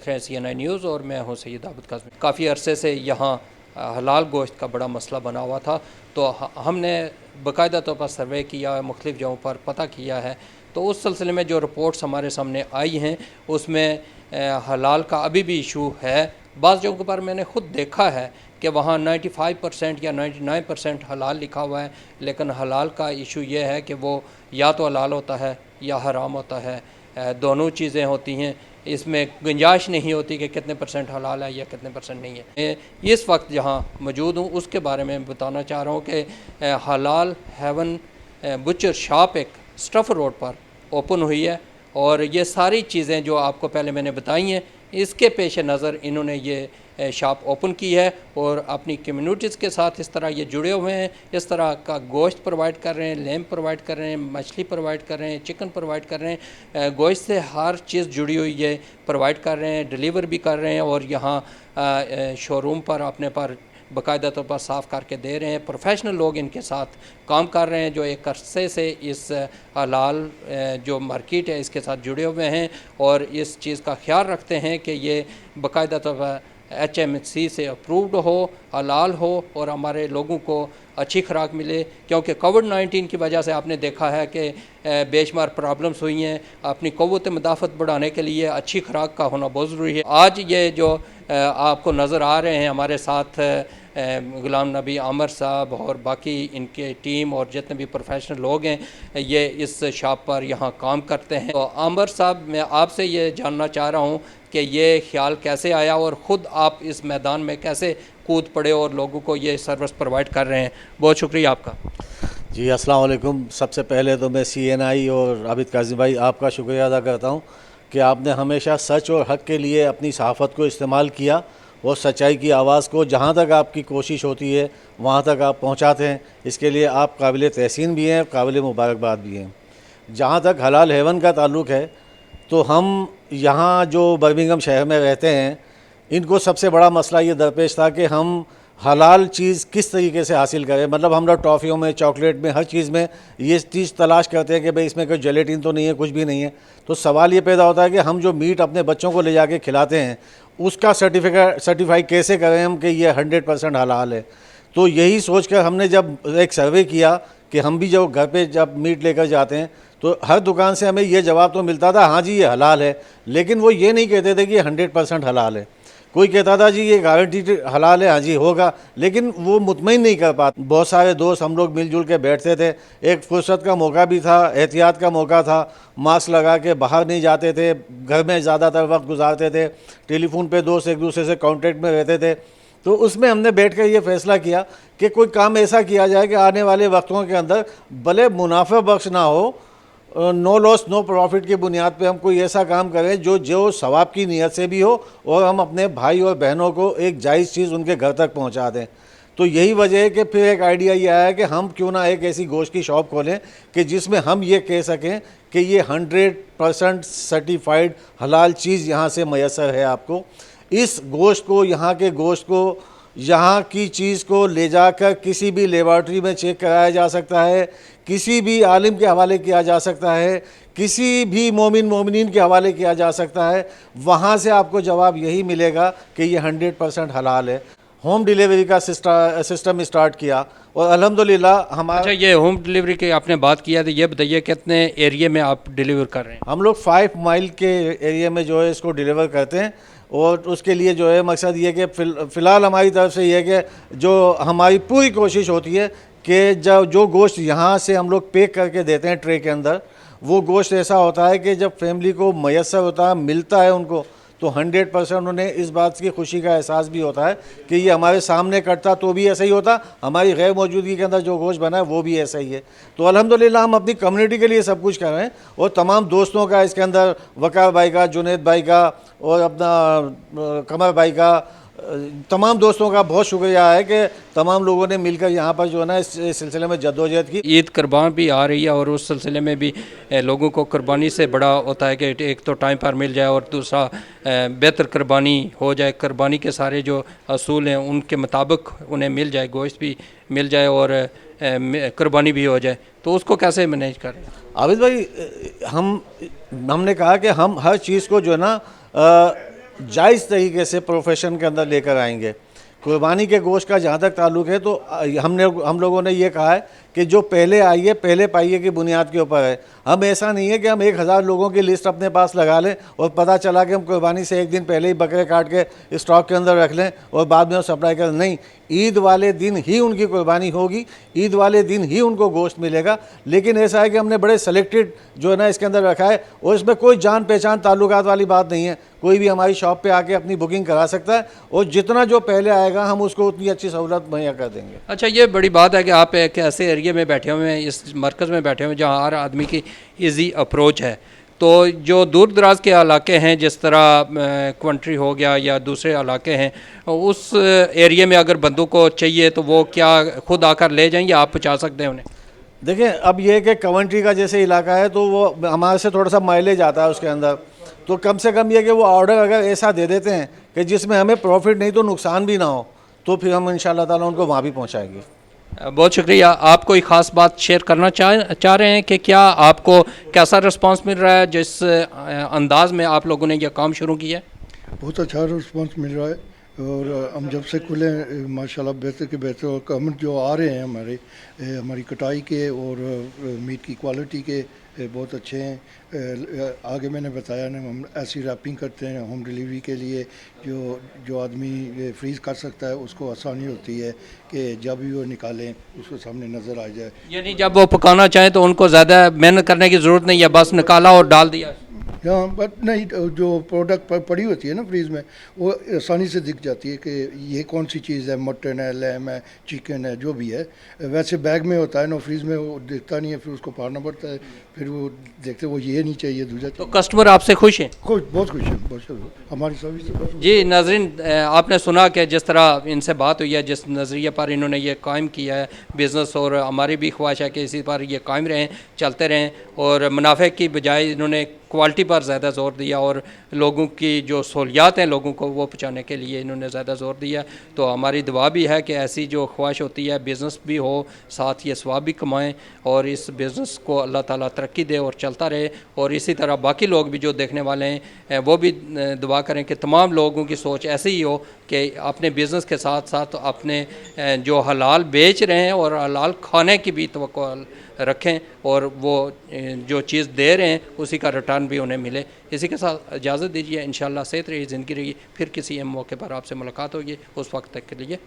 देख रहे हैं CNI न्यूज़ और मैं हूं सैयद आबिद काज़मी। काफ़ी अरसे से यहाँ हलाल गोश्त का बड़ा मसला बना हुआ था, तो हमने बाकायदा तौर पर सर्वे किया, मुख्तलिफ़ जगहों पर पता किया है। तो उस सिलसिले में जो रिपोर्ट्स हमारे सामने आई हैं उसमें हलाल का अभी भी इशू है। बाज़ जगहों पर मैंने ख़ुद देखा है कि वहाँ 95% या 99% हलाल लिखा हुआ है, लेकिन हलाल का इशू ये है कि वो या तो हलाल होता है या हराम होता है, दोनों चीज़ें होती हैं। इसमें गुंजाइश नहीं होती कि कितने % हलाल है या कितने % नहीं है। मैं इस वक्त जहाँ मौजूद हूँ उसके बारे में बताना चाह रहा हूँ कि हलाल हेवन बुचर शॉप एक स्टफ रोड पर ओपन हुई है और ये सारी चीज़ें जो आपको पहले मैंने बताई हैं, इसके पेश नज़र इन्होंने ये शॉप ओपन की है और अपनी कम्युनिटीज़ के साथ इस तरह ये जुड़े हुए हैं। इस तरह का गोश्त प्रोवाइड कर रहे हैं, लैम्प प्रोवाइड कर रहे हैं, मछली प्रोवाइड कर रहे हैं, चिकन प्रोवाइड कर रहे हैं, गोश्त से हर चीज़ जुड़ी हुई है प्रोवाइड कर रहे हैं, डिलीवर भी कर रहे हैं और यहाँ शोरूम पर अपने पर बाकायदा तौर पर साफ़ करके दे रहे हैं। प्रोफेशनल लोग इनके साथ काम कर रहे हैं जो एक अरसे से इस हलाल जो मार्केट है इसके साथ जुड़े हुए हैं और इस चीज़ का ख्याल रखते हैं कि ये बाकायदा तौर पर HMC से अप्रूव्ड हो, हलाल हो और हमारे लोगों को अच्छी खुराक मिले। क्योंकि कोविड-19 की वजह से आपने देखा है कि बेशुमार प्रॉब्लम्स हुई हैं। अपनी क़ुव्वत मुदाफ़त बढ़ाने के लिए अच्छी खुराक का होना बहुत ज़रूरी है। आज ये जो आपको नज़र आ रहे हैं हमारे साथ गुलाम नबी आमर साहब और बाकी इनके टीम और जितने भी प्रोफेशनल लोग हैं, ये इस शॉप पर यहाँ काम करते हैं। तो आमर साहब, मैं आपसे ये जानना चाह रहा हूँ कि ये ख्याल कैसे आया और ख़ुद आप इस मैदान में कैसे कूद पड़े और लोगों को ये सर्विस प्रोवाइड कर रहे हैं। बहुत शुक्रिया आपका। जी, अस्सलाम वालेकुम। सबसे पहले तो मैं CNI और आबिद काज़मी भाई आपका शुक्रिया अदा करता हूँ कि आपने हमेशा सच और हक़ के लिए अपनी सहाफ़त को इस्तेमाल किया और सच्चाई की आवाज़ को जहाँ तक आपकी कोशिश होती है वहाँ तक आप पहुँचाते हैं। इसके लिए आप काबिल तहसीन भी हैं, काबिल मुबारकबाद भी हैं। जहाँ तक हलाल हेवन का ताल्लुक़ है तो हम यहाँ जो बर्मिंघम शहर में रहते हैं, इनको सबसे बड़ा मसला ये दरपेश था कि हम हलाल चीज़ किस तरीके से हासिल करें। मतलब हम लोग टॉफ़ियों में, चॉकलेट में, हर चीज़ में ये चीज़ तलाश करते हैं कि भाई इसमें कोई जेलेटिन तो नहीं है, कुछ भी नहीं है। तो सवाल ये पैदा होता है कि हम जो मीट अपने बच्चों को ले जाके खिलाते हैं उसका सर्टिफाई कैसे करें हम कि ये 100% हलाल है। तो यही सोच कर हमने जब एक सर्वे किया कि हम भी जब घर पे जब मीट लेकर जाते हैं तो हर दुकान से हमें ये जवाब तो मिलता था, हाँ जी ये हलाल है, लेकिन वो ये नहीं कहते थे कि ये 100% हलाल है। कोई कहता था जी ये गारंटीड हलाल है, हाँ जी होगा, लेकिन वो मुतमईन नहीं कर पाते। बहुत सारे दोस्त हम लोग मिलजुल के बैठते थे। एक फुर्सत का मौका भी था, एहतियात का मौका था। मास्क लगा के बाहर नहीं जाते थे, घर में ज़्यादातर वक्त गुजारते थे, टेलीफोन पे दोस्त एक दूसरे से कांटेक्ट में रहते थे। तो उसमें हमने बैठ कर ये फ़ैसला किया कि कोई काम ऐसा किया जाए कि आने वाले वक्तों के अंदर भले मुनाफा बख्श ना हो, नो लॉस नो प्रॉफिट की बुनियाद पे हम कोई ऐसा काम करें जो सवाब की नीयत से भी हो और हम अपने भाई और बहनों को एक जायज़ चीज़ उनके घर तक पहुंचा दें। तो यही वजह है कि फिर एक आइडिया ये आया कि हम क्यों ना एक ऐसी गोश्त की शॉप खोलें कि जिसमें हम ये कह सकें कि ये 100% सर्टिफाइड हलाल चीज़ यहाँ से मैसर है आपको। इस गोश्त को, यहाँ के गोश्त को, यहाँ की चीज़ को ले जाकर किसी भी लेबॉर्ट्री में चेक कराया जा सकता है, किसी भी आलिम के हवाले किया जा सकता है, किसी भी मोमिनीन के हवाले किया जा सकता है। वहाँ से आपको जवाब यही मिलेगा कि ये 100% हलाल है। होम डिलीवरी का सिस्टम स्टार्ट किया और अल्हम्दुलिल्लाह हमारा। अच्छा, ये होम डिलीवरी की आपने बात किया तो ये बताइए कितने एरिया में आप डिलीवर कर रहे हैं? हम लोग 5 माइल के एरिया में जो है इसको डिलीवर करते हैं और उसके लिए जो है मकसद ये कि फ़िलहाल हमारी तरफ से ये है कि जो हमारी पूरी कोशिश होती है कि जब जो गोश्त यहाँ से हम लोग पैक करके देते हैं ट्रे के अंदर, वो गोश्त ऐसा होता है कि जब फैमिली को मैसर होता है, मिलता है उनको, तो 100% उन्हें इस बात की खुशी का एहसास भी होता है कि ये हमारे सामने कटता तो भी ऐसा ही होता, हमारी गैर मौजूदगी के अंदर जो गोश्त बना है वो भी ऐसा ही है। तो अल्हम्दुलिल्लाह हम अपनी कम्युनिटी के लिए सब कुछ कर रहे हैं और तमाम दोस्तों का इसके अंदर, वकार भाई का, जुनैद भाई का और अपना कमर भाई का, तमाम दोस्तों का बहुत शुक्रिया है कि तमाम लोगों ने मिलकर यहाँ पर जो है ना इस सिलसिले में जद्दोजहद की। ईद कुर्बान भी आ रही है और उस सिलसिले में भी लोगों को कुर्बानी से बड़ा होता है कि एक तो टाइम पर मिल जाए और दूसरा बेहतर कुर्बानी हो जाए। कुर्बानी के सारे जो असूल हैं उनके मुताबिक उन्हें मिल जाए, गोश्त भी मिल जाए और कुर्बानी भी हो जाए। तो उसको कैसे मैनेज करें? आबिद भाई, हमने कहा कि हम हर चीज़ को जो है ना जायज़ तरीके से प्रोफेशन के अंदर लेकर आएंगे। कुर्बानी के गोश्त का जहाँ तक ताल्लुक़ है तो हम लोगों ने ये कहा है कि जो पहले आइए पहले पाइए की बुनियाद के ऊपर है। हम ऐसा नहीं है कि हम 1000 लोगों की लिस्ट अपने पास लगा लें और पता चला कि हम कुर्बानी से एक दिन पहले ही बकरे काट के स्टॉक के अंदर रख लें और बाद में वो सप्लाई करें। नहीं, ईद वाले दिन ही उनकी कुर्बानी होगी, ईद वाले दिन ही उनको गोश्त मिलेगा। लेकिन ऐसा है कि हमने बड़े सेलेक्टेड जो है ना इसके अंदर रखा है और इसमें कोई जान पहचान ताल्लुकात वाली बात नहीं है। कोई भी हमारी शॉप पे आके अपनी बुकिंग करा सकता है और जितना जो पहले आएगा हम उसको उतनी अच्छी सहूलत मुहैया कर देंगे। अच्छा, ये बड़ी बात है कि आप एक ऐसे एरिया में बैठे हुए हैं, इस मरकज़ में बैठे हुए हैं जहाँ हर आदमी की ईजी अप्रोच है। तो जो दूर दराज के इलाके हैं, जिस तरह क्वंट्री हो गया या दूसरे इलाके हैं, उस एरिया में अगर बंदों को चाहिए तो वो क्या खुद आकर ले जाएं या आप पहुँचा सकते हैं उन्हें? देखिए, अब ये कि कवंट्री का जैसे इलाका है तो वो हमारे से थोड़ा सा माइलेज आता है उसके अंदर, तो कम से कम ये कि वो ऑर्डर अगर ऐसा दे देते हैं कि जिसमें हमें प्रॉफिट नहीं तो नुकसान भी ना हो, तो फिर हम इंशाल्लाह ताला उनको वहाँ भी पहुँचाएंगे। बहुत शुक्रिया। आप कोई ख़ास बात शेयर करना चाह रहे हैं कि क्या आपको कैसा रिस्पांस मिल रहा है जिस अंदाज में आप लोगों ने यह काम शुरू किया है? बहुत अच्छा रिस्पांस मिल रहा है और हम जब से खुले माशाल्लाह बेहतर के बेहतर और कमेंट जो आ रहे हैं हमारी कटाई के और मीट की क्वालिटी के बहुत अच्छे हैं। आगे मैंने बताया ना, हम ऐसी रैपिंग करते हैं होम डिलीवरी के लिए जो आदमी फ्रीज़ कर सकता है उसको आसानी होती है कि जब भी वो निकालें उसको सामने नज़र आ जाए। यानी जब वो पकाना चाहें तो उनको ज़्यादा मेहनत करने की ज़रूरत नहीं है, बस निकाला और डाल दिया। हाँ, बट नहीं, जो प्रोडक्ट पड़ी होती है ना फ्रीज में, वो आसानी से दिख जाती है कि ये कौन सी चीज़ है, मटन है, लैम है, चिकन है, जो भी है। वैसे बैग में होता है ना, फ्रीज में वो दिखता नहीं है, फिर उसको फाड़ना पड़ता है, फिर वो देखते वो ये नहीं चाहिए, दूसरा तो कस्टमर आपसे खुश हैं? खुश, बहुत खुश है, बहुत शुक्रिया हमारी सर्विस से। जी नाज़रीन, आपने सुना कि जिस तरह इनसे बात हुई है, जिस नज़रिए पर इन्होंने ये कायम किया है बिज़नेस, और हमारी भी ख्वाहिश है कि इसी पर ये कायम रहें, चलते रहें, और मुनाफे की बजाय इन्होंने क्वालिटी पर ज़्यादा ज़ोर दिया और लोगों की जो सहूलियात हैं लोगों को वो पहुँचाने के लिए इन्होंने ज़्यादा ज़ोर दिया। तो हमारी दुआ भी है कि ऐसी जो ख्वाहिश होती है, बिज़नेस भी हो, साथ ये सवाब भी कमाएं और इस बिज़नेस को अल्लाह ताला तरक्की दे और चलता रहे। और इसी तरह बाकी लोग भी जो देखने वाले हैं वो भी दुआ करें कि तमाम लोगों की सोच ऐसी ही हो कि अपने बिज़नेस के साथ साथ अपने जो हलाल बेच रहे हैं और हलाल खाने की भी तवक्को रखें और वो जो चीज़ दे रहे हैं उसी का रिटर्न भी उन्हें मिले। इसी के साथ इजाज़त दीजिए, इंशाल्लाह सेहत रही, ज़िंदगी रही, फिर किसी अहम मौके पर आपसे मुलाकात होगी। उस वक्त तक के लिए